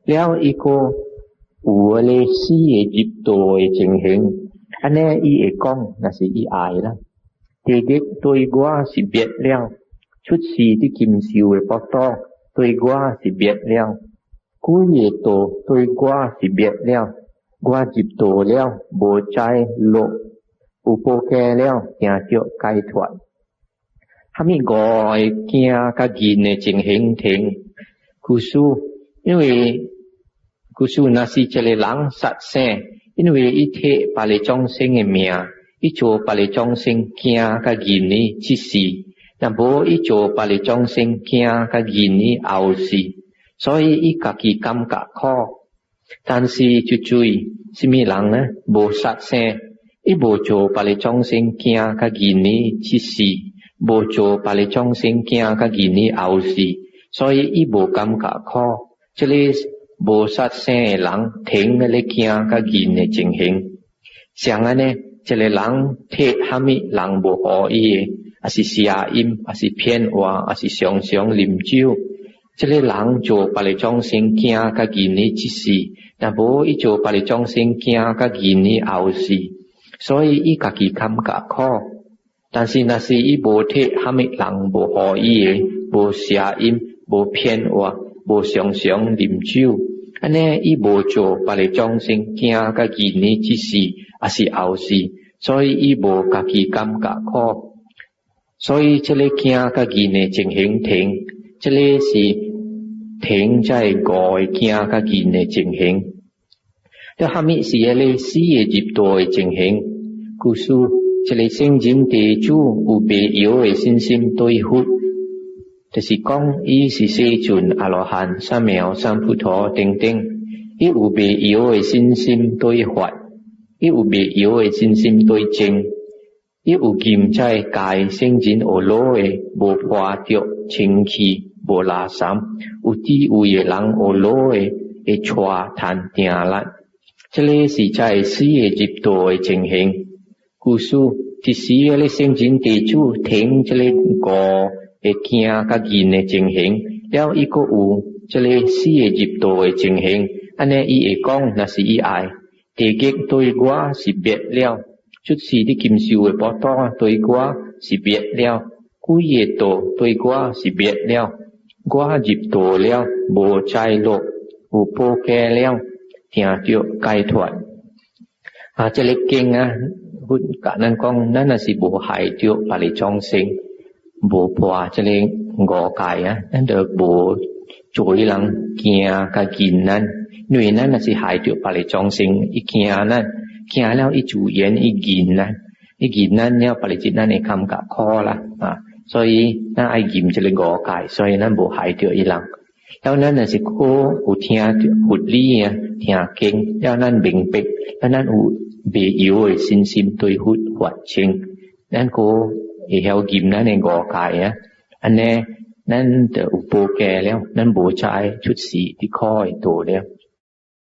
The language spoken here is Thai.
แล้วอีโกอูเลซีจิบโตจึงเห็นอันนี้อีเอกองน่ะสิอีอายละเด็กๆตัวกว่าสิเบียดแล้วชุดสีที่กิมซิวปอตอตัวกว่าสิเบียดแล้วกูเยโตตัวกว่าสิเบียดแล้วกว่าจิบโตแล้วโบใจโลอุโปแกแล้วเหี่ยเจียวไกถวดถ้ามีกอยเกียกะกินจึงเห็นเถงกูสู้因为กูสู้นาสิเจเลหลังสัตแซ因为อีเทปาเลจองเซงเมียอีโจปาเลจองเซงเกียกะกินนี้จิสี那无伊做把你众生惊甲言语后事，所以伊家己感觉可。但是就注意，什么人呢？无杀生，伊无做把你众生惊甲言语之事，无做把你众生惊甲言语后事，所以伊无感觉可。这里无杀生的人听那里惊甲言的情形，像安呢，这里人听哈密人无可以的。อาสิเสียอิมอาสิเพียนว่าอาสิสองลิมจิ้วจะเลยหลังโจปาเลจองเซงเกียกะกินนี้จิสีนะโบอีโจปาเลจองเซงเกียกะกินนี้เอาสิ所以อีกะกิคำกะข้อ但是那是อีโบเทหามิหลังโบหออีโบเสียอิมโบเพียนว่าโบสองลิมจิ้วอันนี้อีโบโจปาเลจองเซงเกียกะกินนี้จิสีอาสิเอาสิ所以อีโบกะกิคำกะข้อ所以这里惊甲言的情形停，这里是停在外惊甲言的情形。了下面是那里死的接待的情形，故事这里圣经地主有被有的信心对付，就是讲伊是世尊阿罗汉、三藐三菩提等等，伊有被有的信心对法，伊有被有的信心对正。伊有金在界圣人学老的无破着清气无拉三有智慧的人学老的会带谈定力这里是在死的接待的情形故事即使的圣人地主听这里个会惊甲言的情形了伊个有这里死的接待的情形安尼伊会讲那是伊爱地极对我是别了ชุดสีที่กิมซิวปอตอตัวกว่าสิเบียดแล้วกูเยโตตัวกว่าสิเบียดแล้วกว่าจิบโตแล้วโบใจโลอุโปแกแล้วเหี่ยเจียวไกถวดอาจจะเล็กเก่งนะพุทธกะนั้นกองนั่นน่ะสิโบหายเจียวปาริจองเซิงโบปัวจะเล็กงอไก่นะนั่นเด้อโบจุยหลังเกียกะกินนั้นหน่วยนั้นน่ะสิหายเจียวปาริจองเซิงอีเกียนั้นเขียแล้วอีจูเย็นอีกินนะอีกินนั้นเนี่ยปริจิตนั้นในคำกะข้อละ所以那ไอ้กิมจะเลยก่อไก่所以นั้นบ่หายเดียวอีหลังแล้วนั้นน่ะสิโคอุเทียหุดลี่เทียเก่งแล้วนั้นเบ่งเป็กแล้วนั้นอุเบอิวซินซิมตุยหุดหวัดเชิงนั้นโคเฮากิมนั้นในก่อไก่อันนี้นั้นแต่อุโปแกแล้วนั้นบ่ใช้ชุดสีที่ข้อยโตแล้ว